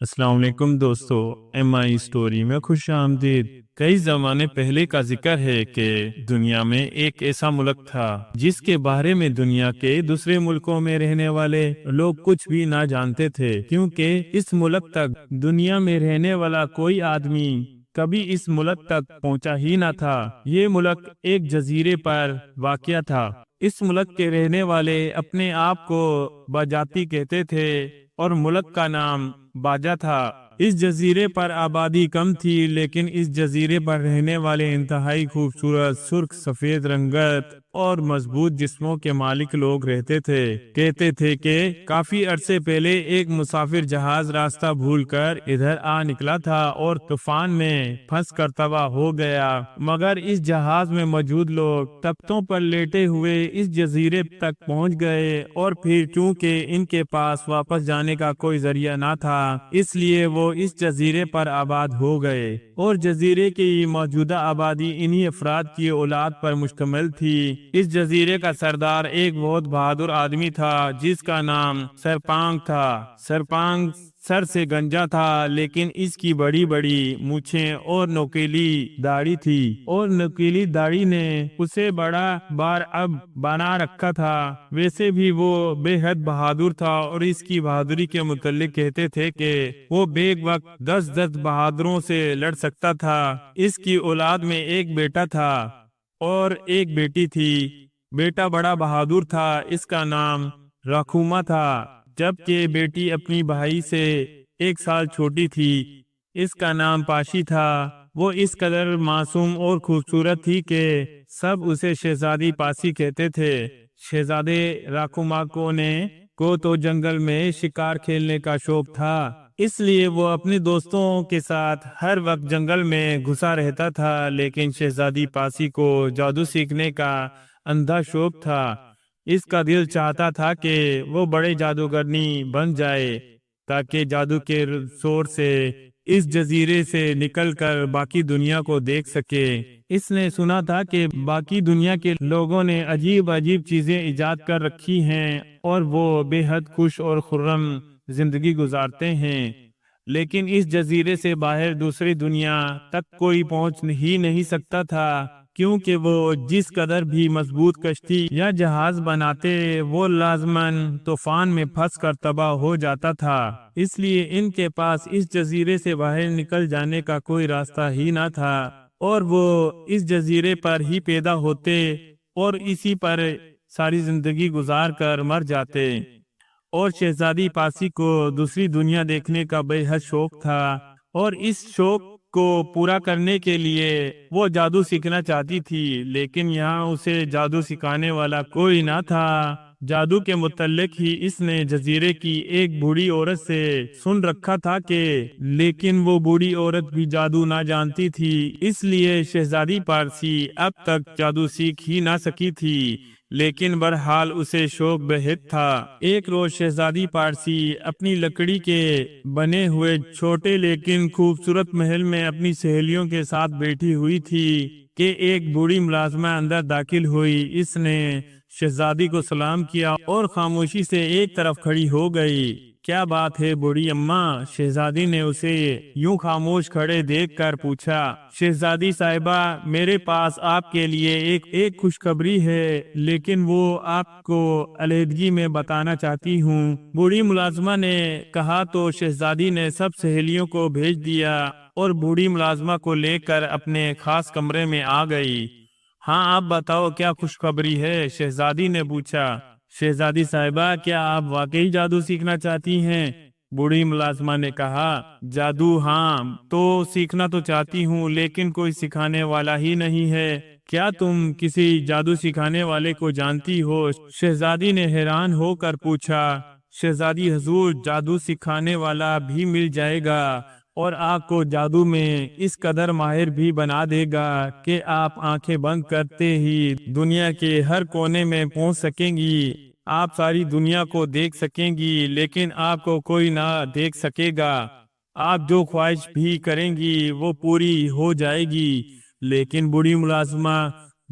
السلام علیکم دوستو، ایم آئی اسٹوری میں خوش آمدید۔ کئی زمانے پہلے کا ذکر ہے کہ دنیا میں ایک ایسا ملک تھا جس کے بارے میں دنیا کے دوسرے ملکوں میں رہنے والے لوگ کچھ بھی نہ جانتے تھے، کیونکہ اس ملک تک دنیا میں رہنے والا کوئی آدمی کبھی اس ملک تک پہنچا ہی نہ تھا۔ یہ ملک ایک جزیرے پر واقع تھا۔ اس ملک کے رہنے والے اپنے آپ کو باجاتی کہتے تھے اور ملک کا نام باجا تھا۔ اس جزیرے پر آبادی کم تھی، لیکن اس جزیرے پر رہنے والے انتہائی خوبصورت سرخ سفید رنگت اور مضبوط جسموں کے مالک لوگ رہتے تھے۔ کہتے تھے کہ کافی عرصے پہلے ایک مسافر جہاز راستہ بھول کر ادھر آ نکلا تھا اور طوفان میں پھنس کر تباہ ہو گیا، مگر اس جہاز میں موجود لوگ تختوں پر لیٹے ہوئے اس جزیرے تک پہنچ گئے، اور پھر چونکہ ان کے پاس واپس جانے کا کوئی ذریعہ نہ تھا، اس لیے وہ اس جزیرے پر آباد ہو گئے، اور جزیرے کی موجودہ آبادی انہی افراد کی اولاد پر مشتمل تھی۔ اس جزیرے کا سردار ایک بہت بہادر آدمی تھا جس کا نام سرپانگ تھا۔ سرپانگ سر سے گنجا تھا، لیکن اس کی بڑی بڑی مونچھیں اور نوکیلی داڑھی تھی، اور نوکیلی داڑھی نے اسے بڑا بار اب بنا رکھا تھا۔ ویسے بھی وہ بے حد بہادر تھا، اور اس کی بہادری کے متعلق کہتے تھے کہ وہ بیک وقت 10 بہادروں سے لڑ سکتا تھا۔ اس کی اولاد میں ایک بیٹا تھا اور ایک بیٹی تھی۔ بیٹا بڑا بہادر تھا، اس کا نام راکھوما تھا، جبکہ بیٹی اپنی بھائی سے 1 سال چھوٹی تھی، اس کا نام پاشی تھا۔ وہ اس قدر معصوم اور خوبصورت تھی کہ سب اسے شہزادی پاسی کہتے تھے۔ شہزادے راکھوما کو تو جنگل میں شکار کھیلنے کا شوق تھا، اس لیے وہ اپنے دوستوں کے ساتھ ہر وقت جنگل میں گھسا رہتا تھا، لیکن شہزادی پاسی کو جادو سیکھنے کا اندھا شوق تھا۔ اس کا دل چاہتا تھا کہ وہ بڑے جادوگرنی بن جائے تاکہ جادو کے زور سے اس جزیرے سے نکل کر باقی دنیا کو دیکھ سکے۔ اس نے سنا تھا کہ باقی دنیا کے لوگوں نے عجیب عجیب چیزیں ایجاد کر رکھی ہیں اور وہ بے حد خوش اور خرم زندگی گزارتے ہیں، لیکن اس جزیرے سے باہر دوسری دنیا تک کوئی پہنچ ہی نہیں سکتا تھا، کیونکہ وہ جس قدر بھی مضبوط کشتی یا جہاز بناتے وہ لازماً طوفان میں پھنس کر تباہ ہو جاتا تھا۔ اس لیے ان کے پاس اس جزیرے سے باہر نکل جانے کا کوئی راستہ ہی نہ تھا، اور وہ اس جزیرے پر ہی پیدا ہوتے اور اسی پر ساری زندگی گزار کر مر جاتے۔ اور شہزادی پاسی کو دوسری دنیا دیکھنے کا بے حد شوق تھا، اور اس شوق کو پورا کرنے کے لیے وہ جادو سیکھنا چاہتی تھی، لیکن یہاں اسے جادو سکھانے والا کوئی نہ تھا۔ جادو کے متعلق ہی اس نے جزیرے کی ایک بوڑھی عورت سے سن رکھا تھا لیکن وہ بوڑھی عورت بھی جادو نہ جانتی تھی، اس لیے شہزادی پارسی اب تک جادو سیکھ ہی نہ سکی تھی، لیکن بہرحال اسے شوق بہت تھا۔ ایک روز شہزادی پارسی اپنی لکڑی کے بنے ہوئے چھوٹے لیکن خوبصورت محل میں اپنی سہیلیوں کے ساتھ بیٹھی ہوئی تھی کہ ایک بوڑھی ملازمہ اندر داخل ہوئی۔ اس نے شہزادی کو سلام کیا اور خاموشی سے ایک طرف کھڑی ہو گئی۔ کیا بات ہے بوڑھی اماں؟ شہزادی نے اسے یوں خاموش کھڑے دیکھ کر پوچھا۔ شہزادی صاحبہ، میرے پاس آپ کے لیے ایک خوشخبری ہے، لیکن وہ آپ کو علیحدگی میں بتانا چاہتی ہوں، بوڑھی ملازمہ نے کہا۔ تو شہزادی نے سب سہیلیوں کو بھیج دیا اور بوڑھی ملازمہ کو لے کر اپنے خاص کمرے میں آ گئی۔ ہاں، آپ بتاؤ کیا خوشخبری ہے؟ شہزادی نے پوچھا۔ شہزادی صاحبہ، کیا آپ واقعی جادو سیکھنا چاہتی ہیں؟ بوڑھی ملازمہ نے کہا۔ جادو؟ ہاں، تو سیکھنا تو چاہتی ہوں، لیکن کوئی سکھانے والا ہی نہیں ہے۔ کیا تم کسی جادو سکھانے والے کو جانتی ہو؟ شہزادی نے حیران ہو کر پوچھا۔ شہزادی، حضور، جادو سکھانے والا بھی مل جائے گا، اور آپ کو جادو میں اس قدر ماہر بھی بنا دے گا کہ آپ آنکھیں بند کرتے ہی دنیا کے ہر کونے میں پہنچ سکیں گی۔ آپ ساری دنیا کو دیکھ سکیں گی، لیکن آپ کو کوئی نہ دیکھ سکے گا۔ آپ جو خواہش بھی کریں گی وہ پوری ہو جائے گی۔ لیکن بوڑھی ملازمہ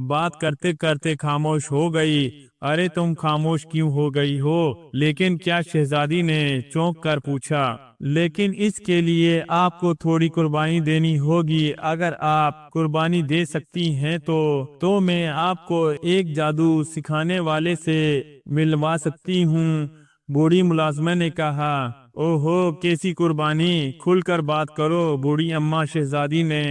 بات کرتے کرتے خاموش ہو گئی۔ ارے تم خاموش کیوں ہو گئی ہو؟ لیکن کیا شہزادی نے چونک کر پوچھا۔ لیکن اس کے لیے آپ کو تھوڑی قربانی دینی ہوگی۔ اگر آپ قربانی دے سکتی ہیں تو میں آپ کو ایک جادو سکھانے والے سے ملوا سکتی ہوں۔ بوڑھی ملازمہ نے کہا۔ اوہو، کیسی قربانی؟ کھل کر بات کرو، بوڑھی اماں شہزادی نے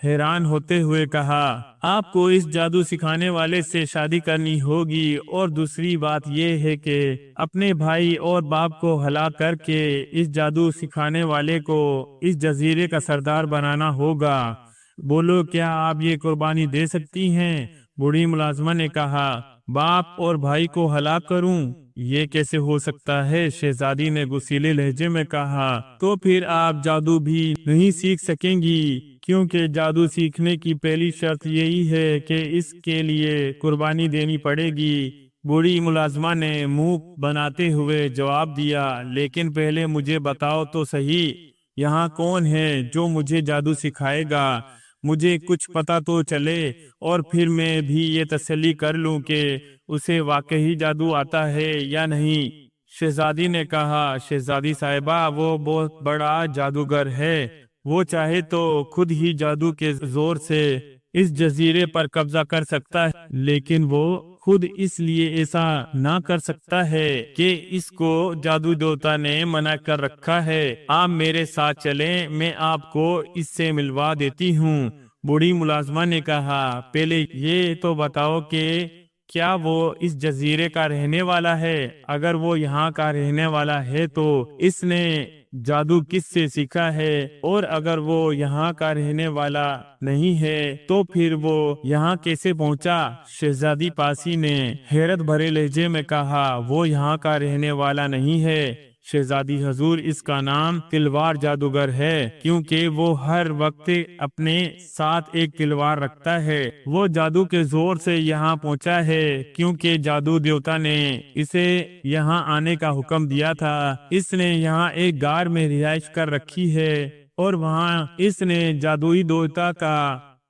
حیران ہوتے ہوئے کہا۔ آپ کو اس جادو سکھانے والے سے شادی کرنی ہوگی، اور دوسری بات یہ ہے کہ اپنے بھائی اور باپ کو ہلاک کر کے اس جادو سکھانے والے کو اس جزیرے کا سردار بنانا ہوگا۔ بولو، کیا آپ یہ قربانی دے سکتی ہیں؟ بوڑھی ملازمہ نے کہا۔ باپ اور بھائی کو ہلاک کروں؟ یہ کیسے ہو سکتا ہے؟ شہزادی نے غصیلے لہجے میں کہا۔ تو پھر آپ جادو بھی نہیں سیکھ سکیں گی، کیونکہ جادو سیکھنے کی پہلی شرط یہی ہے کہ اس کے لیے قربانی دینی پڑے گی۔ بوڑھی ملازمہ نے منہ بناتے ہوئے جواب دیا۔ لیکن پہلے مجھے بتاؤ تو صحیح، یہاں کون ہے جو مجھے جادو سکھائے گا؟ مجھے کچھ پتہ تو چلے، اور پھر میں بھی یہ تسلی کر لوں کہ اسے واقعی جادو آتا ہے یا نہیں۔ شہزادی نے کہا۔ شہزادی صاحبہ، وہ بہت بڑا جادوگر ہے۔ وہ چاہے تو خود ہی جادو کے زور سے اس جزیرے پر قبضہ کر سکتا ہے، لیکن وہ خود اس لیے ایسا نہ کر سکتا ہے کہ اس کو جادو دیوتا نے منع کر رکھا ہے۔ آپ میرے ساتھ چلیں، میں آپ کو اس سے ملوا دیتی ہوں۔ بوڑھی ملازمہ نے کہا۔ پہلے یہ تو بتاؤ کہ کیا وہ اس جزیرے کا رہنے والا ہے؟ اگر وہ یہاں کا رہنے والا ہے تو اس نے جادو کس سے سیکھا ہے؟ اور اگر وہ یہاں کا رہنے والا نہیں ہے تو پھر وہ یہاں کیسے پہنچا؟ شہزادی پاسی نے حیرت بھرے لہجے میں کہا۔ وہ یہاں کا رہنے والا نہیں ہے شہزادی حضور، اس کا نام تلوار جادوگر ہے، کیونکہ وہ ہر وقت اپنے ساتھ ایک تلوار رکھتا ہے۔ وہ جادو کے زور سے یہاں پہنچا ہے کیونکہ جادو دیوتا نے اسے یہاں آنے کا حکم دیا تھا۔ اس نے یہاں ایک غار میں رہائش کر رکھی ہے، اور وہاں اس نے جادوئی دیوتا کا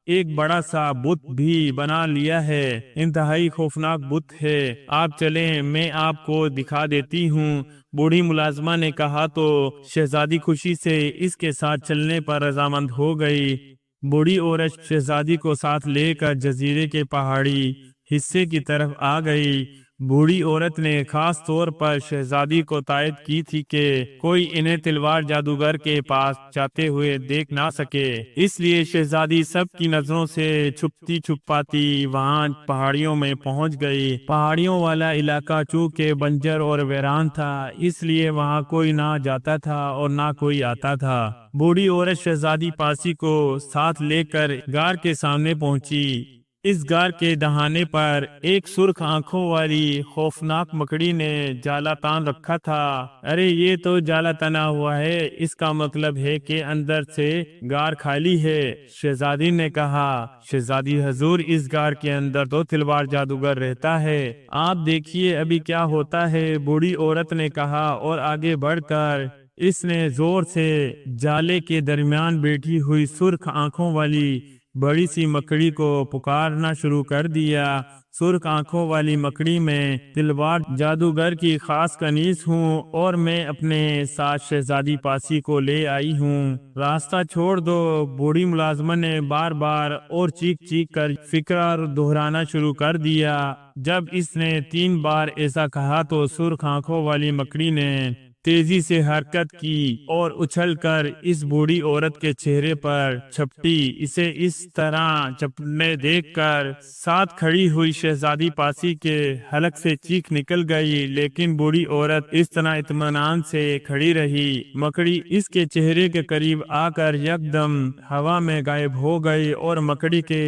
ایک بڑا سا بت بھی بنا لیا ہے۔ انتہائی خوفناک بت ہے۔ آپ چلیں، میں آپ کو دکھا دیتی ہوں۔ بوڑھی ملازمہ نے کہا تو شہزادی خوشی سے اس کے ساتھ چلنے پر رضامند ہو گئی۔ بوڑھی عورت شہزادی کو ساتھ لے کر جزیرے کے پہاڑی حصے کی طرف آ گئی۔ بوڑھی عورت نے خاص طور پر شہزادی کو تائید کی تھی کہ کوئی انہیں تلوار جادوگر کے پاس جاتے ہوئے دیکھ نہ سکے، اس لیے شہزادی سب کی نظروں سے چھپتی چھپاتی وہاں پہاڑیوں میں پہنچ گئی۔ پہاڑیوں والا علاقہ چونکہ بنجر اور ویران تھا، اس لیے وہاں کوئی نہ جاتا تھا اور نہ کوئی آتا تھا۔ بوڑھی عورت شہزادی پاسی کو ساتھ لے کر غار کے سامنے پہنچی۔ اس غار کے دہانے پر ایک سرخ آنکھوں والی خوفناک مکڑی نے جالا تان رکھا تھا۔ ارے یہ تو جالا تنا ہوا ہے، اس کا مطلب ہے کہ اندر سے غار خالی ہے، شہزادی نے کہا۔ شہزادی حضور، اس غار کے اندر تو تلوار جادوگر رہتا ہے، آپ دیکھیے ابھی کیا ہوتا ہے، بوڑھی عورت نے کہا، اور آگے بڑھ کر اس نے زور سے جالے کے درمیان بیٹھی ہوئی سرخ آنکھوں والی بڑی سی مکڑی کو پکارنا شروع کر دیا۔ سرخ آنکھوں والی مکڑی، میں تلوار جادوگر کی خاص کنیز ہوں، اور میں اپنے ساتھ شہزادی پاسی کو لے آئی ہوں، راستہ چھوڑ دو۔ بوڑھی ملازمہ نے بار بار اور چیخ چیخ کر فقرہ دہرانا شروع کر دیا۔ جب اس نے 3 بار ایسا کہا تو سرخ آنکھوں والی مکڑی نے تیزی سے حرکت کی اور اچھل کر اس بوڑھی عورت کے چہرے پر چھپٹی۔ اسے اس طرح چھپنے دیکھ کر ساتھ کھڑی ہوئی شہزادی پاسی کے حلق سے چیخ نکل گئی، لیکن بوڑھی عورت اس طرح اطمینان سے کھڑی رہی۔ مکڑی اس کے چہرے کے قریب آ کر یکدم ہوا میں غائب ہو گئی، اور مکڑی کے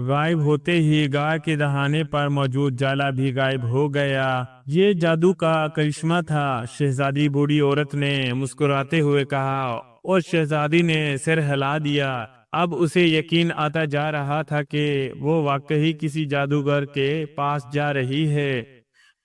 غائب ہوتے ہی غار کے دہانے پر موجود جالا بھی غائب ہو گیا۔ یہ جادو کا کرشمہ تھا، شہزادی بوڑھی عورت نے مسکراتے ہوئے کہا، اور شہزادی نے سر ہلا دیا۔ اب اسے یقین آتا جا رہا تھا کہ وہ واقعی کسی جادوگر کے پاس جا رہی ہے۔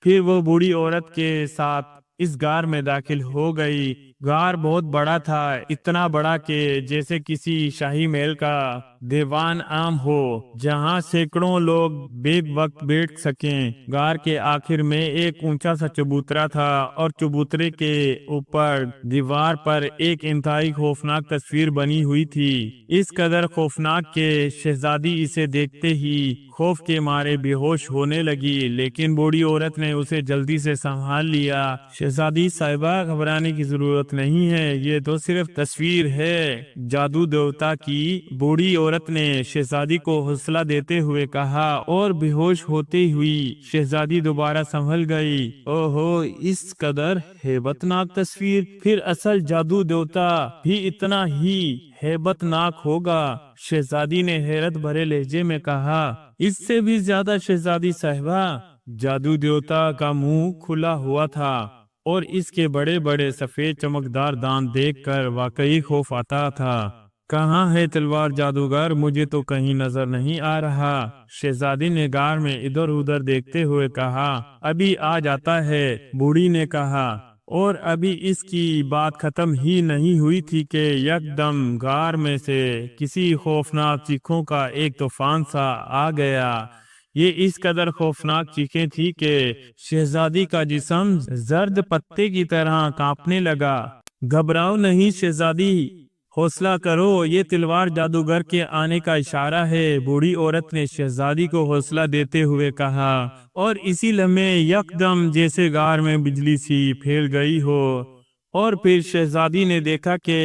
پھر وہ بوڑھی عورت کے ساتھ اس غار میں داخل ہو گئی۔ غار بہت بڑا تھا، اتنا بڑا کہ جیسے کسی شاہی محل کا دیوان عام ہو جہاں سینکڑوں لوگ بیک وقت بیٹھ سکیں۔ غار کے آخر میں ایک اونچا سا چبوترا تھا اور چبوترے کے اوپر دیوار پر ایک انتہائی خوفناک تصویر بنی ہوئی تھی، اس قدر خوفناک کہ شہزادی اسے دیکھتے ہی خوف کے مارے بے ہوش ہونے لگی، لیکن بوڑھی عورت نے اسے جلدی سے سنبھال لیا۔ شہزادی صاحبہ، گھبرانے کی ضرورت نہیں ہے، یہ تو صرف تصویر ہے جادو دیوتا کی۔ بوڑھی عورت نے شہزادی کو حوصلہ دیتے ہوئے کہا، اور بے ہوش ہوتے ہوئی شہزادی دوبارہ سنبھل گئی۔ اوہو، اس قدر ہیبت ناک تصویر! پھر اصل جادو دیوتا بھی اتنا ہی ہیبت ناک ہوگا؟ شہزادی نے حیرت بھرے لہجے میں کہا۔ اس سے بھی زیادہ شہزادی صاحبہ، جادو دیوتا کا منہ کھلا ہوا تھا اور اس کے بڑے بڑے سفید چمکدار دانت دیکھ کر واقعی خوف آتا تھا۔ کہاں ہے تلوار جادوگر؟ مجھے تو کہیں نظر نہیں آ رہا۔ شہزادی نے غار میں ادھر ادھر دیکھتے ہوئے کہا۔ ابھی آ جاتا ہے، بوڑھی نے کہا، اور ابھی اس کی بات ختم ہی نہیں ہوئی تھی کہ یکدم غار میں سے کسی خوفناک چیخوں کا ایک طوفان سا آ گیا۔ یہ اس قدر خوفناک چیخیں تھی کہ شہزادی کا جسم زرد پتے کی طرح کانپنے لگا۔ گھبراؤ نہیں شہزادی، حوصلہ کرو، یہ تلوار جادوگر کے آنے کا اشارہ ہے، بوڑھی عورت نے شہزادی کو حوصلہ دیتے ہوئے کہا، اور اسی لمحے یکدم جیسے غار میں بجلی سی پھیل گئی ہو، اور پھر شہزادی نے دیکھا کہ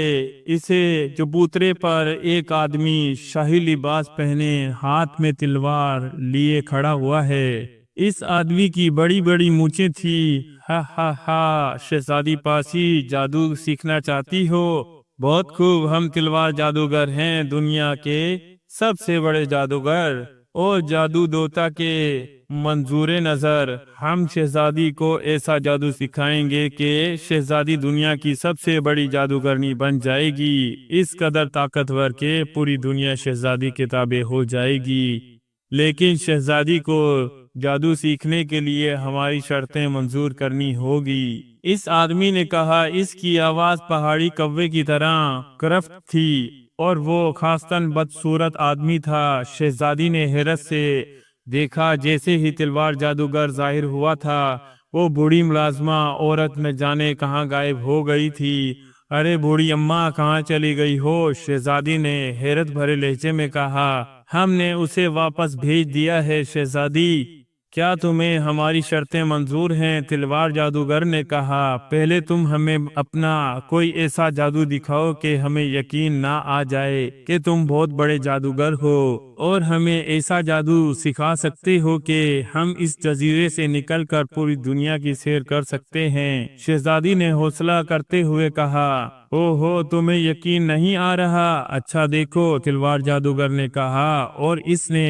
اسے چبوترے پر ایک آدمی شاہی لباس پہنے ہاتھ میں تلوار لیے کھڑا ہوا ہے۔ اس آدمی کی بڑی بڑی مونچھیں تھی۔ ہا ہا ہا، شہزادی پاسی، جادو سیکھنا چاہتی ہو؟ بہت خوب، ہم تلوار جادوگر ہیں، دنیا کے سب سے بڑے جادوگر اور جادو دیوتا کے منظور نظر۔ ہم شہزادی کو ایسا جادو سکھائیں گے کہ شہزادی دنیا کی سب سے بڑی جادوگرنی بن جائے گی، اس قدر طاقتور کہ پوری دنیا شہزادی کے تابع ہو جائے گی۔ لیکن شہزادی کو جادو سیکھنے کے لیے ہماری شرطیں منظور کرنی ہوگی۔ اس آدمی نے کہا۔ اس کی آواز پہاڑی کوے کی طرح کرفٹ تھی اور وہ خاصتاً بدصورت آدمی تھا۔ شہزادی نے حیرت سے دیکھا۔ جیسے ہی تلوار جادوگر ظاہر ہوا تھا، وہ بوڑھی ملازمہ عورت نہ جانے کہاں غائب ہو گئی تھی۔ ارے بوڑھی اماں، کہاں چلی گئی ہو؟ شہزادی نے حیرت بھرے لہجے میں کہا۔ ہم نے اسے واپس بھیج دیا ہے شہزادی۔ کیا تمہیں ہماری شرطیں منظور ہیں؟ تلوار جادوگر نے کہا۔ پہلے تم ہمیں اپنا کوئی ایسا جادو دکھاؤ کہ ہمیں یقین نہ آ جائے کہ تم بہت بڑے جادوگر ہو، اور ہمیں ایسا جادو سکھا سکتے ہو کہ ہم اس جزیرے سے نکل کر پوری دنیا کی سیر کر سکتے ہیں۔ شہزادی نے حوصلہ کرتے ہوئے کہا۔ او ہو، تمہیں یقین نہیں آ رہا؟ اچھا دیکھو، تلوار جادوگر نے کہا، اور اس نے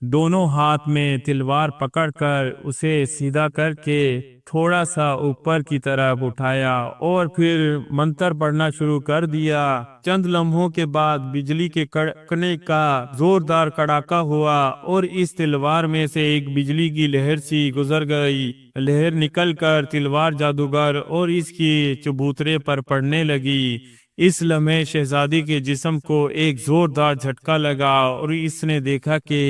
دونوں ہاتھ میں تلوار پکڑ کر اسے سیدھا کر کے تھوڑا سا اوپر کی طرف اٹھایا اور پھر منتر پڑھنا شروع کر دیا۔ چند لمحوں کے بعد بجلی کے کڑکنے کا زوردار کڑاکا ہوا اور اس تلوار میں سے ایک بجلی کی لہر سی گزر گئی۔ لہر نکل کر تلوار جادوگر اور اس کی چبوترے پر پڑنے لگی۔ اس لمحے شہزادی کے جسم کو ایک زوردار جھٹکا لگا اور اس نے دیکھا کہ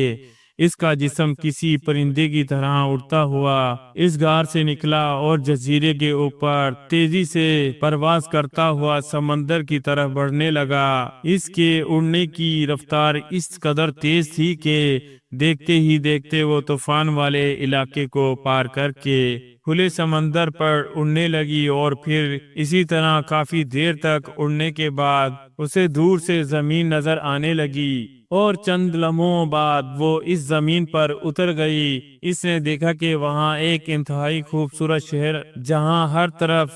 اس کا جسم کسی پرندے کی طرح اڑتا ہوا اس غار سے نکلا اور جزیرے کے اوپر تیزی سے پرواز کرتا ہوا سمندر کی طرف بڑھنے لگا۔ اس کے اڑنے کی رفتار اس قدر تیز تھی کہ دیکھتے ہی دیکھتے وہ طوفان والے علاقے کو پار کر کے کھلے سمندر پر اڑنے لگی، اور پھر اسی طرح کافی دیر تک اڑنے کے بعد اسے دور سے زمین نظر آنے لگی، اور چند لمحوں بعد وہ اس زمین پر اتر گئی۔ اس نے دیکھا کہ وہاں ایک انتہائی خوبصورت شہر، جہاں ہر طرف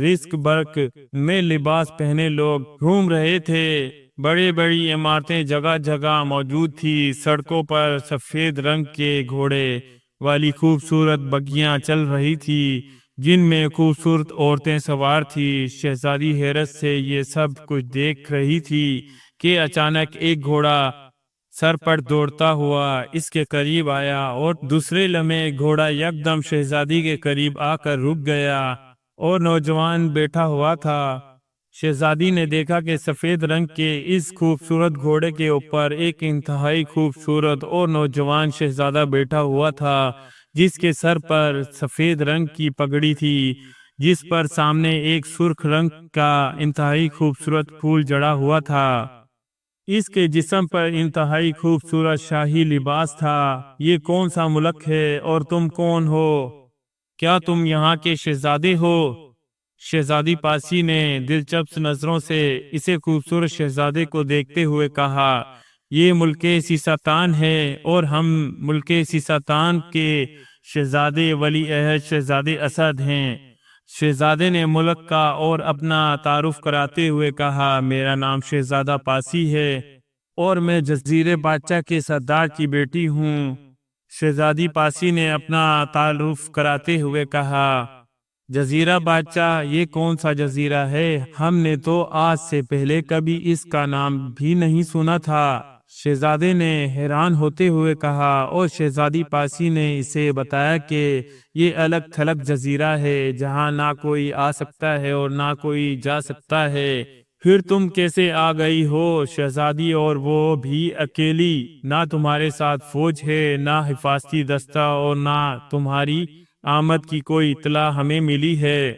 رزق برق میں لباس پہنے لوگ گھوم رہے تھے۔ بڑی بڑی عمارتیں جگہ جگہ موجود تھی، سڑکوں پر سفید رنگ کے گھوڑے والی خوبصورت بگیاں چل رہی تھی جن میں خوبصورت عورتیں سوار تھی۔ شہزادی حیرت سے یہ سب کچھ دیکھ رہی تھی کہ اچانک ایک گھوڑا سر پر دوڑتا ہوا اس کے قریب آیا، اور دوسرے لمحے گھوڑا یکدم شہزادی کے قریب آ کر رک گیا، اور نوجوان بیٹھا ہوا تھا شہزادی نے دیکھا کہ سفید رنگ کے اس خوبصورت گھوڑے کے اوپر ایک انتہائی خوبصورت اور نوجوان شہزادہ بیٹھا ہوا تھا، جس کے سر پر سفید رنگ کی پگڑی تھی، جس پر سامنے ایک سرخ رنگ کا انتہائی خوبصورت پھول جڑا ہوا تھا۔ اس کے جسم پر انتہائی خوبصورت شاہی لباس تھا۔ یہ کون سا ملک ہے اور تم کون ہو؟ کیا تم یہاں کے شہزادے ہو؟ شہزادی پارسی نے دلچسپ نظروں سے اسے خوبصورت شہزادے کو دیکھتے ہوئے کہا، یہ ملک سیستان ہے اور ہم ملک سیستان کے شہزادے ولی عہد شہزادے اسد ہیں۔ شہزادے نے ملک کا اور اپنا تعارف کراتے ہوئے کہا، میرا نام شہزادہ پارسی ہے اور میں جزیرے بادشاہ کے سردار کی بیٹی ہوں۔ شہزادی پارسی نے اپنا تعارف کراتے ہوئے کہا، جزیرہ بادشاہ، یہ کون سا جزیرہ ہے؟ ہم نے تو آج سے پہلے کبھی اس کا نام بھی نہیں سنا تھا۔ شہزادے نے حیران ہوتے ہوئے کہا اور شہزادی پارسی نے اسے بتایا کہ یہ الگ تھلگ جزیرہ ہے جہاں نہ کوئی آ سکتا ہے اور نہ کوئی جا سکتا ہے۔ پھر تم کیسے آ گئی ہو شہزادی، اور وہ بھی اکیلی؟ نہ تمہارے ساتھ فوج ہے، نہ حفاظتی دستہ، اور نہ تمہاری آمد کی کوئی اطلاع ہمیں ملی ہے۔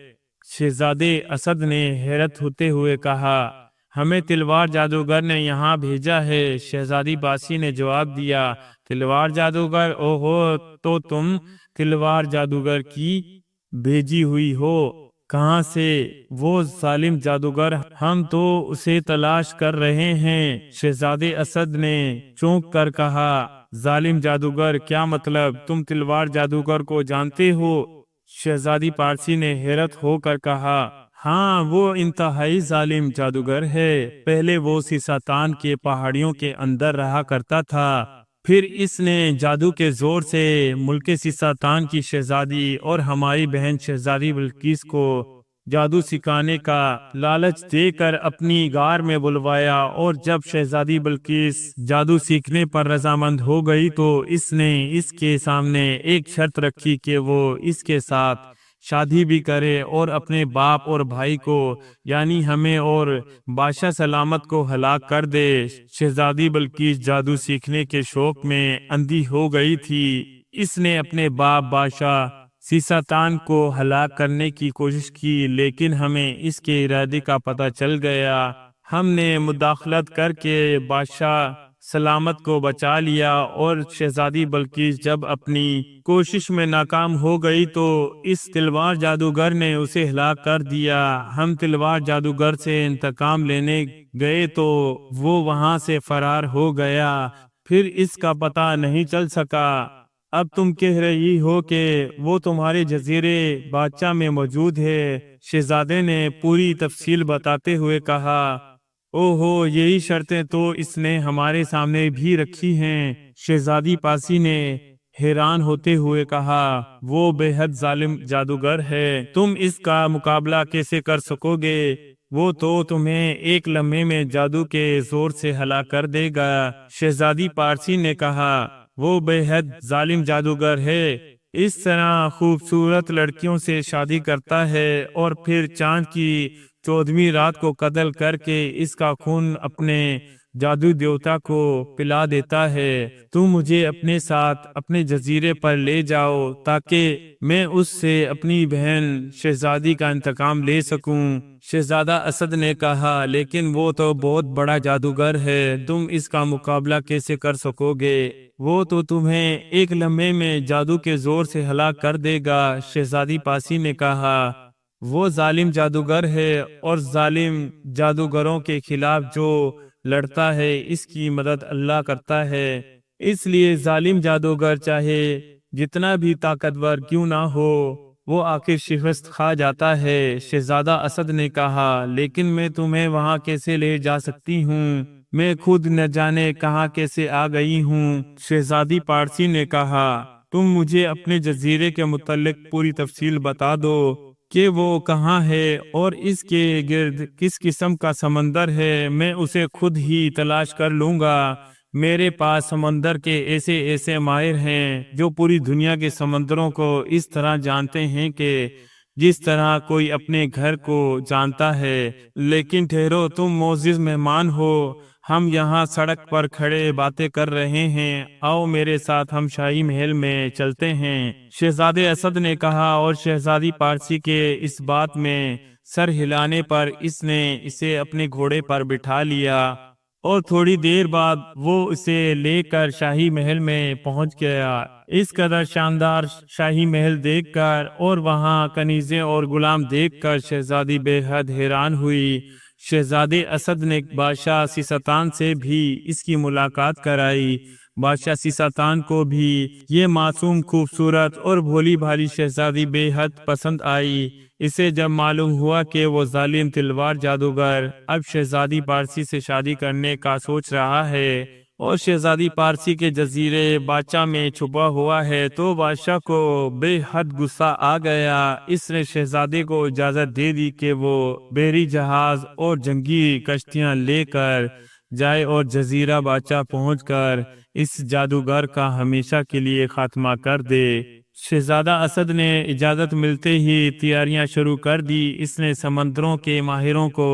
شہزادے اسد نے حیرت ہوتے ہوئے کہا، ہمیں تلوار جادوگر نے یہاں بھیجا ہے۔ شہزادی پارسی نے جواب دیا، تلوار جادوگر؟ اوہو، تو تم تلوار جادوگر کی بھیجی ہوئی ہو؟ کہاں سے؟ وہ ظالم جادوگر، ہم تو اسے تلاش کر رہے ہیں۔ شہزادے اسد نے چونک کر کہا، ظالم جادوگر؟ کیا مطلب؟ تم تلوار جادوگر کو جانتے ہو؟ شہزادی پارسی نے حیرت ہو کر کہا، ہاں، وہ انتہائی ظالم جادوگر ہے۔ پہلے وہ سیستان کے پہاڑیوں کے اندر رہا کرتا تھا، پھر اس نے جادو کے زور سے ملک سیستان کی شہزادی اور ہماری بہن شہزادی بلقیس کو جادو سکھانے کا لالچ دے کر اپنی غار میں بلوایا، اور جب شہزادی بلقیس جادو سیکھنے پر رضامند ہو گئی تو اس نے اس کے سامنے ایک شرط رکھی کہ وہ اس کے ساتھ شادی بھی کرے اور اپنے باپ اور بھائی کو، یعنی ہمیں اور بادشاہ سلامت کو ہلاک کر دے۔ شہزادی بلقیس جادو سیکھنے کے شوق میں اندھی ہو گئی تھی۔ اس نے اپنے باپ بادشاہ سیستان کو ہلاک کرنے کی کوشش کی، لیکن ہمیں اس کے ارادے کا پتہ چل گیا۔ ہم نے مداخلت کر کے بادشاہ سلامت کو بچا لیا، اور شہزادی بلقیس جب اپنی کوشش میں ناکام ہو گئی تو اس تلوار جادوگر نے اسے ہلاک کر دیا۔ ہم تلوار جادوگر سے انتقام لینے گئے تو وہ وہاں سے فرار ہو گیا، پھر اس کا پتہ نہیں چل سکا۔ اب تم کہہ رہی ہو کہ وہ تمہارے جزیرے بادشاہ میں موجود ہے۔ شہزادے نے پوری تفصیل بتاتے ہوئے کہا، اوہو، یہی شرطیں تو اس نے ہمارے سامنے بھی رکھی ہیں۔ شہزادی پارسی نے حیران ہوتے ہوئے کہا، وہ بے حد ظالم جادوگر ہے، تم اس کا مقابلہ کیسے کر سکو گے؟ وہ تو تمہیں ایک لمحے میں جادو کے زور سے ہلاک کر دے گا۔ شہزادی پارسی نے کہا، وہ بے حد ظالم جادوگر ہے، اس طرح خوبصورت لڑکیوں سے شادی کرتا ہے اور پھر چاند کی 14ویں رات کو قتل کر کے اس کا خون اپنے جادو دیوتا کو پلا دیتا ہے۔ تم مجھے اپنے ساتھ اپنے جزیرے پر لے جاؤ تاکہ میں اس سے اپنی بہن شہزادی کا انتقام لے سکوں۔ شہزادہ اسد نے کہا، لیکن وہ تو بہت بڑا جادوگر ہے، تم اس کا مقابلہ کیسے کر سکو گے؟ وہ تو تمہیں ایک لمحے میں جادو کے زور سے ہلاک کر دے گا۔ شہزادی پارسی نے کہا، وہ ظالم جادوگر ہے اور ظالم جادوگروں کے خلاف جو لڑتا ہے اس کی مدد اللہ کرتا ہے، اس لیے ظالم جادوگر چاہے جتنا بھی طاقتور کیوں نہ ہو، وہ آخر شکست کھا جاتا ہے۔ شہزادہ اسد نے کہا، لیکن میں تمہیں وہاں کیسے لے جا سکتی ہوں؟ میں خود نہ جانے کہاں کیسے آ گئی ہوں۔ شہزادی پارسی نے کہا، تم مجھے اپنے جزیرے کے متعلق پوری تفصیل بتا دو کہ وہ کہاں ہے اور اس کے گرد کس قسم کا سمندر ہے، میں اسے خود ہی تلاش کر لوں گا۔ میرے پاس سمندر کے ایسے ماہر ہیں جو پوری دنیا کے سمندروں کو اس طرح جانتے ہیں کہ جس طرح کوئی اپنے گھر کو جانتا ہے۔ لیکن ٹھہرو، تم معزز مہمان ہو، ہم یہاں سڑک پر کھڑے باتیں کر رہے ہیں، آؤ میرے ساتھ ہم شاہی محل میں چلتے ہیں۔ شہزادے اسد نے کہا، اور شہزادی پارسی کے اس بات میں سر ہلانے پر اس نے اسے اپنے گھوڑے پر بٹھا لیا، اور تھوڑی دیر بعد وہ اسے لے کر شاہی محل میں پہنچ گیا۔ اس قدر شاندار شاہی محل دیکھ کر اور وہاں کنیزیں اور غلام دیکھ کر شہزادی بے حد حیران ہوئی۔ شہزادے اسد نے بادشاہ سیستان سے بھی اس کی ملاقات کرائی۔ بادشاہ سیستان کو بھی یہ معصوم، خوبصورت اور بھولی بھالی شہزادی بے حد پسند آئی۔ اسے جب معلوم ہوا کہ وہ ظالم تلوار جادوگر اب شہزادی پارسی سے شادی کرنے کا سوچ رہا ہے اور شہزادی پارسی کے جزیرے بادشاہ میں چھپا ہوا ہے، تو بادشاہ کو بے حد غصہ آ گیا۔ اس نے شہزادے کو اجازت دے دی کہ وہ بحری جہاز اور جنگی کشتیاں لے کر جائے اور جزیرہ بادشاہ پہنچ کر اس جادوگر کا ہمیشہ کے لیے خاتمہ کر دے۔ شہزادہ اسد نے اجازت ملتے ہی تیاریاں شروع کر دی۔ اس نے سمندروں کے ماہروں کو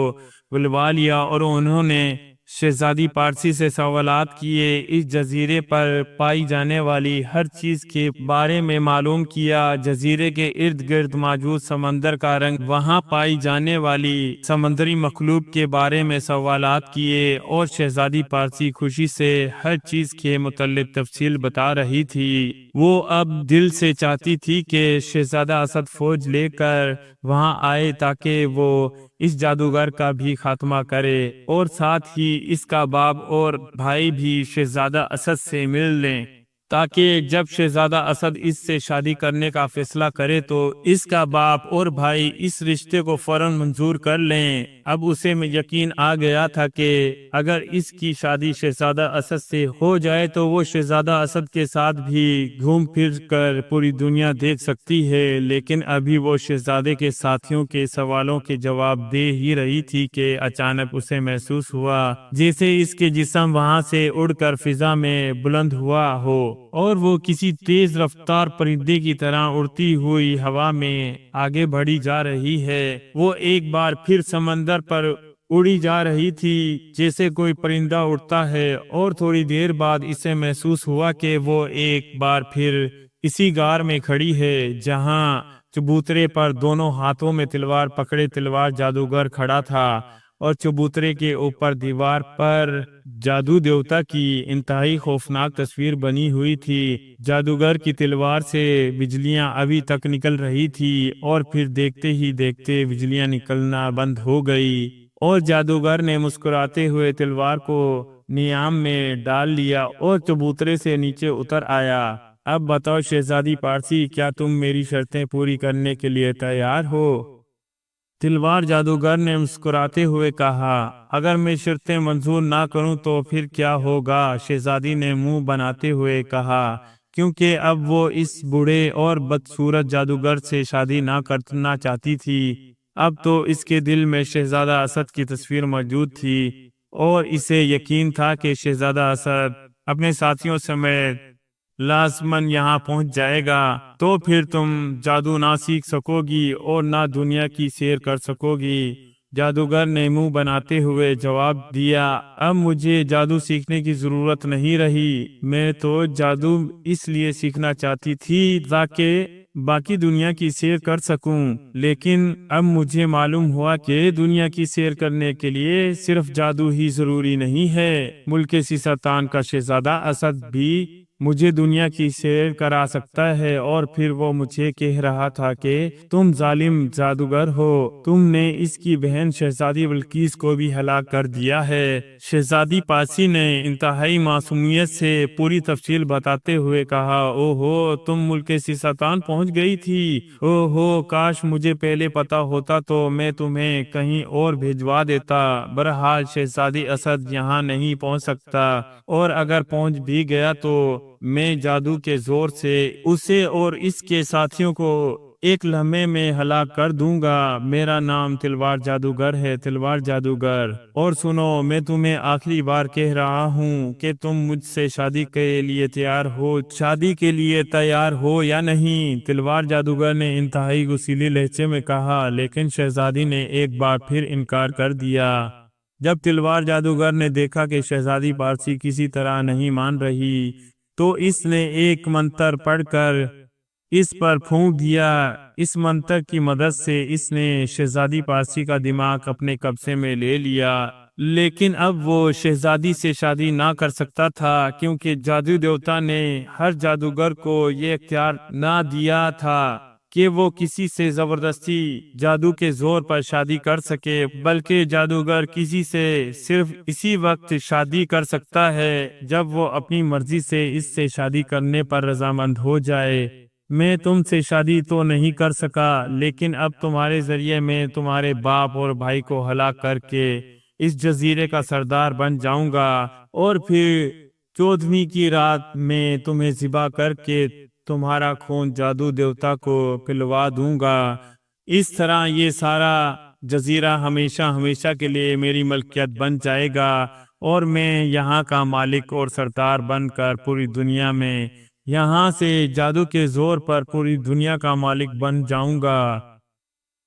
بلوا لیا اور انہوں نے شہزادی پارسی سے سوالات کیے، اس جزیرے پر پائی جانے والی ہر چیز کے بارے میں معلوم کیا، جزیرے کے ارد گرد موجود سمندر کا رنگ، وہاں پائی جانے والی سمندری مخلوق کے بارے میں سوالات کیے، اور شہزادی پارسی خوشی سے ہر چیز کے متعلق تفصیل بتا رہی تھی۔ وہ اب دل سے چاہتی تھی کہ شہزادہ اسد فوج لے کر وہاں آئے تاکہ وہ اس جادوگر کا بھی خاتمہ کرے، اور ساتھ ہی اس کا باپ اور بھائی بھی شہزادہ اسد سے مل لیں، تاکہ جب شہزادہ اسد اس سے شادی کرنے کا فیصلہ کرے تو اس کا باپ اور بھائی اس رشتے کو فوراً منظور کر لیں۔ اب اسے میں یقین آ گیا تھا کہ اگر اس کی شادی شہزادہ اسد سے ہو جائے تو وہ شہزادہ اسد کے ساتھ بھی گھوم پھر کر پوری دنیا دیکھ سکتی ہے۔ لیکن ابھی وہ شہزادے کے ساتھیوں کے سوالوں کے جواب دے ہی رہی تھی کہ اچانک اسے محسوس ہوا جیسے اس کے جسم وہاں سے اڑ کر فضا میں بلند ہوا ہو، اور وہ کسی تیز رفتار پرندے کی طرح اڑتی ہوئی ہوا میں آگے بڑھی جا رہی ہے۔ وہ ایک بار پھر سمندر پر اڑی جا رہی تھی جیسے کوئی پرندہ اڑتا ہے، اور تھوڑی دیر بعد اسے محسوس ہوا کہ وہ ایک بار پھر اسی غار میں کھڑی ہے جہاں چبوترے پر دونوں ہاتھوں میں تلوار پکڑے تلوار جادوگر کھڑا تھا، اور چبوترے کے اوپر دیوار پر جادو دیوتا کی انتہائی خوفناک تصویر بنی ہوئی تھی۔ جادوگر کی تلوار سے بجلیاں ابھی تک نکل رہی تھی، اور پھر دیکھتے ہی دیکھتے بجلیاں نکلنا بند ہو گئی، اور جادوگر نے مسکراتے ہوئے تلوار کو نیام میں ڈال لیا اور چبوترے سے نیچے اتر آیا۔ اب بتاؤ شہزادی پارسی، کیا تم میری شرطیں پوری کرنے کے لیے تیار ہو؟ تلوار جادوگر نے مسکراتے ہوئے کہا، اگر میں شرطیں منظور نہ کروں تو پھر کیا ہوگا؟ شہزادی نے منہ بناتے ہوئے کہا، کیونکہ اب وہ اس بوڑھے اور بدصورت جادوگر سے شادی نہ کرنا چاہتی تھی۔ اب تو اس کے دل میں شہزادہ اسد کی تصویر موجود تھی، اور اسے یقین تھا کہ شہزادہ اسد اپنے ساتھیوں سمیت لازماً یہاں پہنچ جائے گا، تو پھر تم جادو نہ سیکھ سکو گی اور نہ دنیا کی سیر کر سکو گی۔ جادوگر نے منہ بناتے ہوئے جواب دیا، اب مجھے جادو سیکھنے کی ضرورت نہیں رہی، میں تو جادو اس لیے سیکھنا چاہتی تھی تاکہ باقی دنیا کی سیر کر سکوں، لیکن اب مجھے معلوم ہوا کہ دنیا کی سیر کرنے کے لیے صرف جادو ہی ضروری نہیں ہے۔ ملک سیستان کا شہزادہ اسد بھی مجھے دنیا کی سیر کرا سکتا ہے۔ اور پھر وہ مجھے کہہ رہا تھا کہ تم ظالم جادوگر ہو، تم نے اس کی بہن شہزادی بلقیس کو بھی ہلاک کر دیا ہے۔ شہزادی پارسی نے انتہائی معصومیت سے پوری تفصیل بتاتے ہوئے کہا، او ہو، تم ملک سیستان پہنچ گئی تھی، او ہو، کاش مجھے پہلے پتا ہوتا تو میں تمہیں کہیں اور بھیجوا دیتا۔ بہرحال شہزادی اسد یہاں نہیں پہنچ سکتا، اور اگر پہنچ بھی گیا تو میں جادو کے زور سے اسے اور اس کے ساتھیوں کو ایک لمحے میں ہلاک کر دوں گا۔ میرا نام تلوار جادوگر ہے، تلوار جادوگر۔ اور سنو، میں تمہیں آخری بار کہہ رہا ہوں کہ تم مجھ سے شادی کے لیے تیار ہو یا نہیں؟ تلوار جادوگر نے انتہائی غصیلی لہجے میں کہا، لیکن شہزادی نے ایک بار پھر انکار کر دیا۔ جب تلوار جادوگر نے دیکھا کہ شہزادی پارسی کسی طرح نہیں مان رہی تو اس نے ایک منتر پڑھ کر اس پر پھونک دیا۔ اس منتر کی مدد سے اس نے شہزادی پارسی کا دماغ اپنے قبضے میں لے لیا، لیکن اب وہ شہزادی سے شادی نہ کر سکتا تھا کیونکہ جادو دیوتا نے ہر جادوگر کو یہ اختیار نہ دیا تھا کہ وہ کسی سے زبردستی جادو کے زور پر شادی کر سکے، بلکہ جادوگر کسی سے صرف اسی وقت شادی کر سکتا ہے جب وہ اپنی مرضی سے اس سے شادی کرنے پر رضامند ہو جائے۔ میں تم سے شادی تو نہیں کر سکا، لیکن اب تمہارے ذریعے میں تمہارے باپ اور بھائی کو ہلاک کر کے اس جزیرے کا سردار بن جاؤں گا، اور پھر 14ویں کی رات میں تمہیں ذبح کر کے تمہارا خون جادو دیوتا کو پلوا دوں گا۔ اس طرح یہ سارا جزیرہ ہمیشہ ہمیشہ کے لیے میری ملکیت بن جائے گا، اور میں یہاں کا مالک اور سردار بن کر پوری دنیا میں یہاں سے جادو کے زور پر پوری دنیا کا مالک بن جاؤں گا۔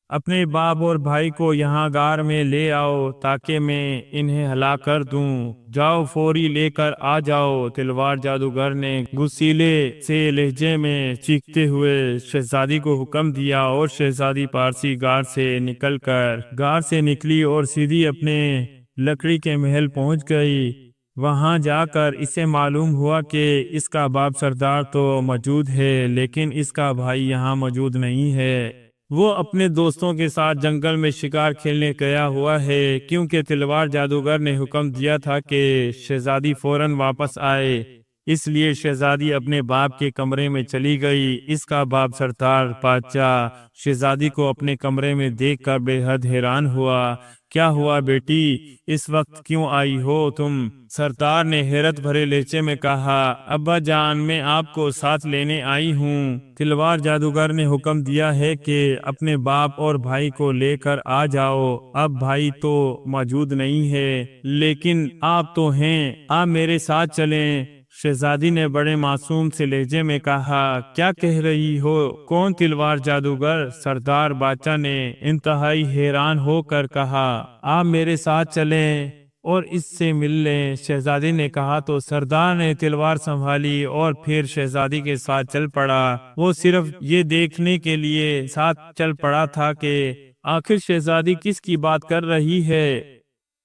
اپنے باپ اور بھائی کو یہاں غار میں لے آؤ تاکہ میں انہیں ہلاک کر دوں۔ جاؤ، فوری لے کر آ جاؤ۔ تلوار جادوگر نے غصیلے سے لہجے میں چیختے ہوئے شہزادی کو حکم دیا، اور شہزادی پارسی غار سے نکلی اور سیدھی اپنے لکڑی کے محل پہنچ گئی۔ وہاں جا کر اسے معلوم ہوا کہ اس کا باپ سردار تو موجود ہے، لیکن اس کا بھائی یہاں موجود نہیں ہے۔ وہ اپنے دوستوں کے ساتھ جنگل میں شکار کھیلنے گیا ہوا ہے، کیونکہ تلوار جادوگر نے حکم دیا تھا کہ شہزادی فوراً واپس آئے۔ اس لیے شہزادی اپنے باپ کے کمرے میں چلی گئی۔ اس کا باپ سردار بادشاہ شہزادی کو اپنے کمرے میں دیکھ کر بے حد حیران ہوا۔ کیا ہوا بیٹی، اس وقت کیوں آئی ہو تم؟ سردار نے حیرت بھرے لہجے میں کہا، ابا جان، میں آپ کو ساتھ لینے آئی ہوں۔ تلوار جادوگر نے حکم دیا ہے کہ اپنے باپ اور بھائی کو لے کر آ جاؤ۔ اب بھائی تو موجود نہیں ہے، لیکن آپ تو ہیں، آپ میرے ساتھ چلیں۔ شہزادی نے بڑے معصوم سے لہجے میں کہا، کیا کہہ رہی ہو؟ کون تلوار جادوگر؟ سردار بادشاہ نے انتہائی حیران ہو کر کہا، آپ میرے ساتھ چلیں اور اس سے مل لیں۔ شہزادی نے کہا تو سردار نے تلوار سنبھالی اور پھر شہزادی کے ساتھ چل پڑا۔ وہ صرف یہ دیکھنے کے لیے ساتھ چل پڑا تھا کہ آخر شہزادی کس کی بات کر رہی ہے،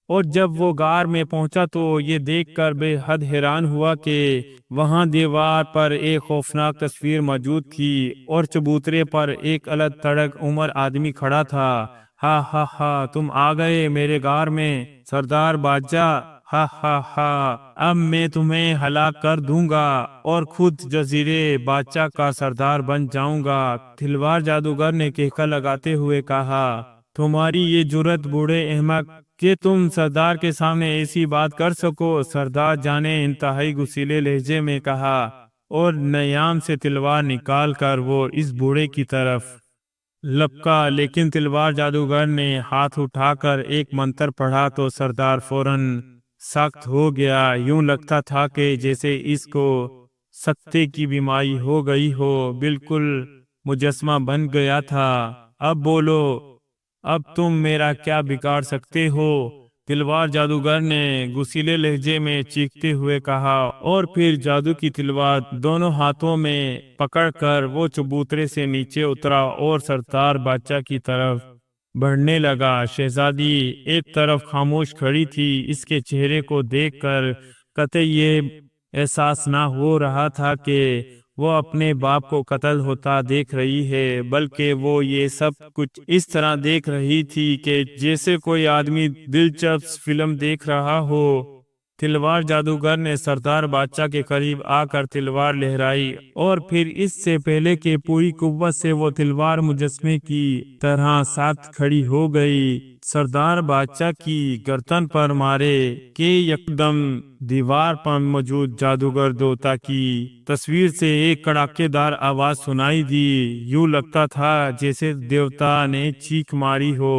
اور جب وہ غار میں پہنچا تو یہ دیکھ کر بے حد حیران ہوا کہ وہاں دیوار پر ایک خوفناک تصویر موجود تھی، اور چبوترے پر ایک الگ تھڑگ عمر آدمی کھڑا تھا۔ ہا ہا ہا، تم آ گئے میرے غار میں، سردار بادشاہ، ہا ہا ہا، اب میں تمہیں ہلاک کر دوں گا اور خود جزیرے بادشاہ کا سردار بن جاؤں گا۔ تلوار جادوگر نے کہکا لگاتے ہوئے کہا، تمہاری یہ جرأت بوڑھے احمق کہ تم سردار کے سامنے ایسی بات کر سکو، سردار جانے انتہائی غصیلے لہجے میں کہا، اور نیام سے تلوار نکال کر وہ اس بوڑھے کی طرف لپکا، لیکن تلوار جادوگر نے ہاتھ اٹھا کر ایک منتر پڑھا تو سردار فوراً سخت ہو گیا۔ یوں لگتا تھا کہ جیسے اس کو سکتے کی بیماری ہو گئی ہو، بالکل مجسمہ بن گیا تھا۔ اب بولو، اب تم میرا کیا بگاڑ سکتے ہو؟ تلوار جادوگر نے غصیلے لہجے میں چیختے ہوئے کہا، اور پھر جادو کی تلوار دونوں ہاتھوں میں پکڑ کر وہ چبوترے سے نیچے اترا اور سردار بادشاہ کی طرف بڑھنے لگا۔ شہزادی ایک طرف خاموش کھڑی تھی۔ اس کے چہرے کو دیکھ کر قطعی یہ احساس نہ ہو رہا تھا کہ وہ اپنے باپ کو قتل ہوتا دیکھ رہی ہے، بلکہ وہ یہ سب کچھ اس طرح دیکھ رہی تھی کہ جیسے کوئی آدمی دلچسپ فلم دیکھ رہا ہو۔ تلوار جادوگر نے سردار بادشاہ کے قریب آ کر تلوار لہرائی اور پھر اس سے پہلے کہ پوری قوت سے وہ تلوار مجسمے کی طرح ساتھ کھڑی ہو گئی، سردار بادشاہ کی گردن پر مارے کہ یکدم دیوار پر موجود جادوگر دیوتا کی تصویر سے ایک کڑاکے دار آواز سنائی دی۔ یوں لگتا تھا جیسے دیوتا نے چیخ ماری ہو۔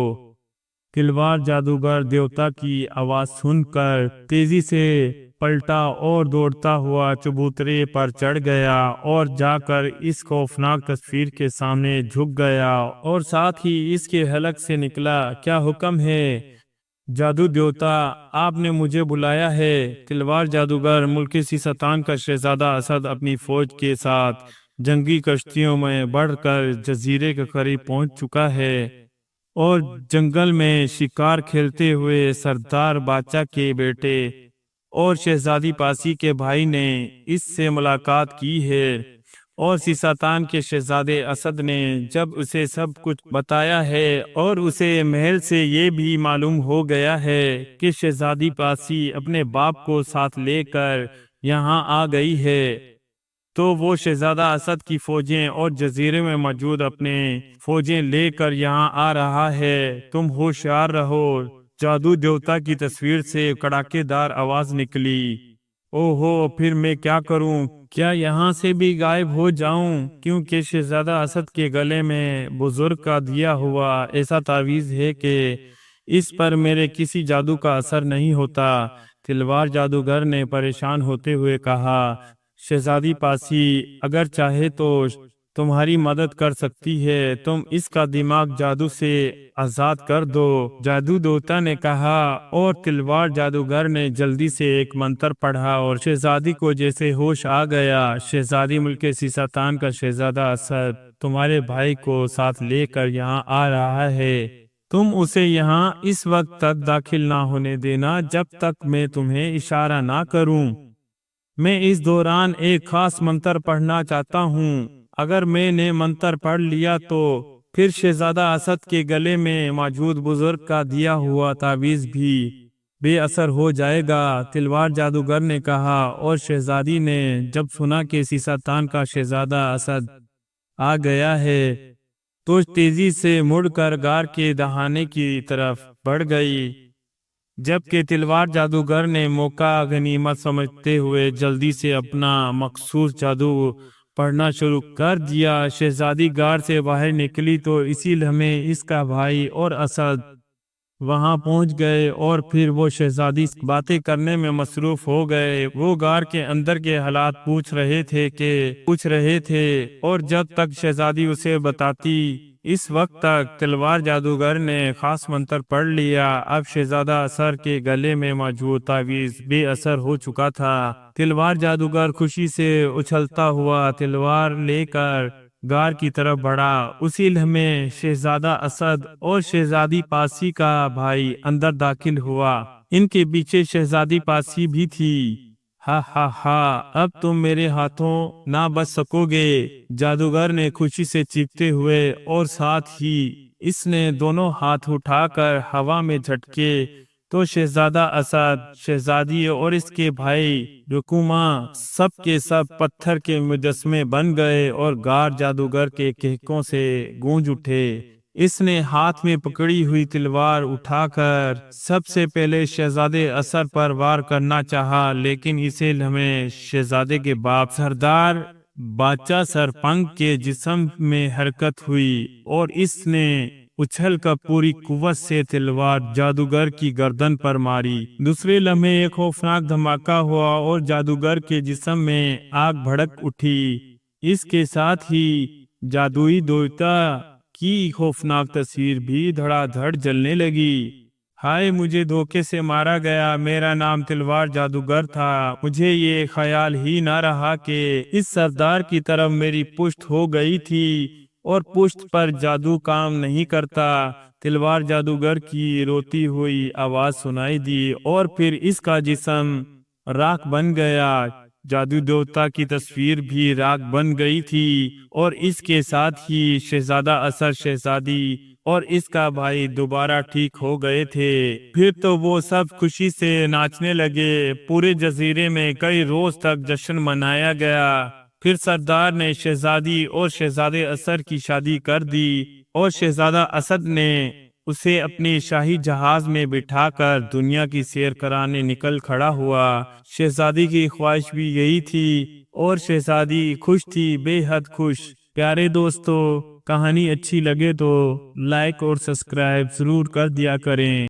تلوار جادوگر دیوتا کی آواز سن کر تیزی سے پلٹا اور دوڑتا ہوا چبوترے پر چڑھ گیا اور جا کر اس خوفناک تصویر کے سامنے جھک گیا اور ساتھ ہی اس کے حلق سے نکلا، کیا حکم ہے جادو دیوتا؟ آپ نے مجھے بلایا ہے۔ تلوار جادوگر ملک سیستان کا شہزادہ اسد اپنی فوج کے ساتھ جنگی کشتیوں میں بڑھ کر جزیرے کے قریب پہنچ چکا ہے اور جنگل میں شکار کھیلتے ہوئے سردار بادشاہ کے بیٹے اور شہزادی پاسی کے بھائی نے اس سے ملاقات کی ہے، اور سیستان کے شہزادے اسد نے جب اسے سب کچھ بتایا ہے اور اسے محل سے یہ بھی معلوم ہو گیا ہے کہ شہزادی پاسی اپنے باپ کو ساتھ لے کر یہاں آ گئی ہے، تو وہ شہزادہ اسد کی فوجیں اور جزیرے میں موجود اپنے فوجیں لے کر یہاں آ رہا ہے۔ تم ہوشیار رہو۔ جادو دیوتا کی تصویر سے کڑاکے دار آواز نکلی، اوہو، پھر میں کیا کروں؟ کیا یہاں سے بھی غائب ہو جاؤں؟ کیونکہ شہزادہ اسد کے گلے میں بزرگ کا دیا ہوا ایسا تعویذ ہے کہ اس پر میرے کسی جادو کا اثر نہیں ہوتا۔ تلوار جادوگر نے پریشان ہوتے ہوئے کہا، شہزادی پاسی اگر چاہے تو تمہاری مدد کر سکتی ہے، تم اس کا دماغ جادو سے آزاد کر دو۔ جادو دیوتا نے کہا، اور تلوار جادوگر نے جلدی سے ایک منتر پڑھا اور شہزادی کو جیسے ہوش آ گیا۔ شہزادی ملک سیستان کا شہزادہ اسد تمہارے بھائی کو ساتھ لے کر یہاں آ رہا ہے، تم اسے یہاں اس وقت تک داخل نہ ہونے دینا جب تک میں تمہیں اشارہ نہ کروں۔ میں اس دوران ایک خاص منتر پڑھنا چاہتا ہوں، اگر میں نے منتر پڑھ لیا تو پھر شہزادہ اسد کے گلے میں موجود بزرگ کا دیا ہوا تعویذ بھی بے اثر ہو جائے گا۔ تلوار جادوگر نے کہا، اور شہزادی نے جب سنا کہ سیستان کا شہزادہ اسد آ گیا ہے تو تیزی سے مڑ کر غار کے دہانے کی طرف بڑھ گئی، جبکہ تلوار جادوگر نے موقع غنیمت سمجھتے ہوئے جلدی سے اپنا مخصوص جادو پڑھنا شروع کر دیا۔ شہزادی غار سے باہر نکلی تو اسی لمحے اس کا بھائی اور اسد وہاں پہنچ گئے، اور پھر وہ شہزادی سے باتیں کرنے میں مصروف ہو گئے۔ وہ غار کے اندر کے حالات پوچھ رہے تھے اور جب تک شہزادی اسے بتاتی اس وقت تک تلوار جادوگر نے خاص منتر پڑھ لیا۔ اب شہزادہ اسد کے گلے میں موجود تعویذ بے اثر ہو چکا تھا۔ تلوار جادوگر خوشی سے اچھلتا ہوا تلوار لے کر غار کی طرف بڑھا۔ اسی لمحے شہزادہ اسد اور شہزادی پاسی کا بھائی اندر داخل ہوا، ان کے پیچھے شہزادی پاسی بھی تھی۔ ہا ہا ہا، اب تم میرے ہاتھوں نہ بچ سکو گے، جادوگر نے خوشی سے چیختے ہوئے، اور ساتھ ہی اس نے دونوں ہاتھ اٹھا کر ہوا میں جھٹکے تو شہزادہ اسد، شہزادی اور اس کے بھائی رکوما سب کے سب پتھر کے مجسمے بن گئے اور غار جادوگر کے کہکوں سے گونج اٹھے۔ اس نے ہاتھ میں پکڑی ہوئی تلوار اٹھا کر سب سے پہلے شہزادے اسد پر وار کرنا چاہا، لیکن اسی لمحے شہزادے کے باپ سردار بادشاہ سرپنگ کے جسم میں حرکت ہوئی اور اس نے اچھل کر پوری قوت سے تلوار جادوگر کی گردن پر ماری۔ دوسرے لمحے ایک خوفناک دھماکہ ہوا اور جادوگر کے جسم میں آگ بھڑک اٹھی۔ اس کے ساتھ ہی جادوئی دیوتا کی خوفناک تصویر بھی دھڑا دھڑ جلنے لگی۔ ہائے، مجھے دھوکے سے مارا گیا، میرا نام تلوار جادوگر تھا، مجھے یہ خیال ہی نہ رہا کہ اس سردار کی طرف میری پشت ہو گئی تھی اور پشت پر جادو کام نہیں کرتا۔ تلوار جادوگر کی روتی ہوئی آواز سنائی دی اور پھر اس کا جسم راکھ بن گیا۔ جادو دیوتا کی تصویر بھی راکھ بن گئی تھی، اور اس کے ساتھ ہی شہزادہ اثر شہزادی اور اس کا بھائی دوبارہ ٹھیک ہو گئے تھے۔ پھر تو وہ سب خوشی سے ناچنے لگے۔ پورے جزیرے میں کئی روز تک جشن منایا گیا۔ پھر سردار نے شہزادی اور شہزادے اثر کی شادی کر دی، اور شہزادہ اسد نے اسے اپنے شاہی جہاز میں بٹھا کر دنیا کی سیر کرانے نکل کھڑا ہوا۔ شہزادی کی خواہش بھی یہی تھی، اور شہزادی خوش تھی، بے حد خوش۔ پیارے دوستو، کہانی اچھی لگے تو لائک اور سبسکرائب ضرور کر دیا کریں۔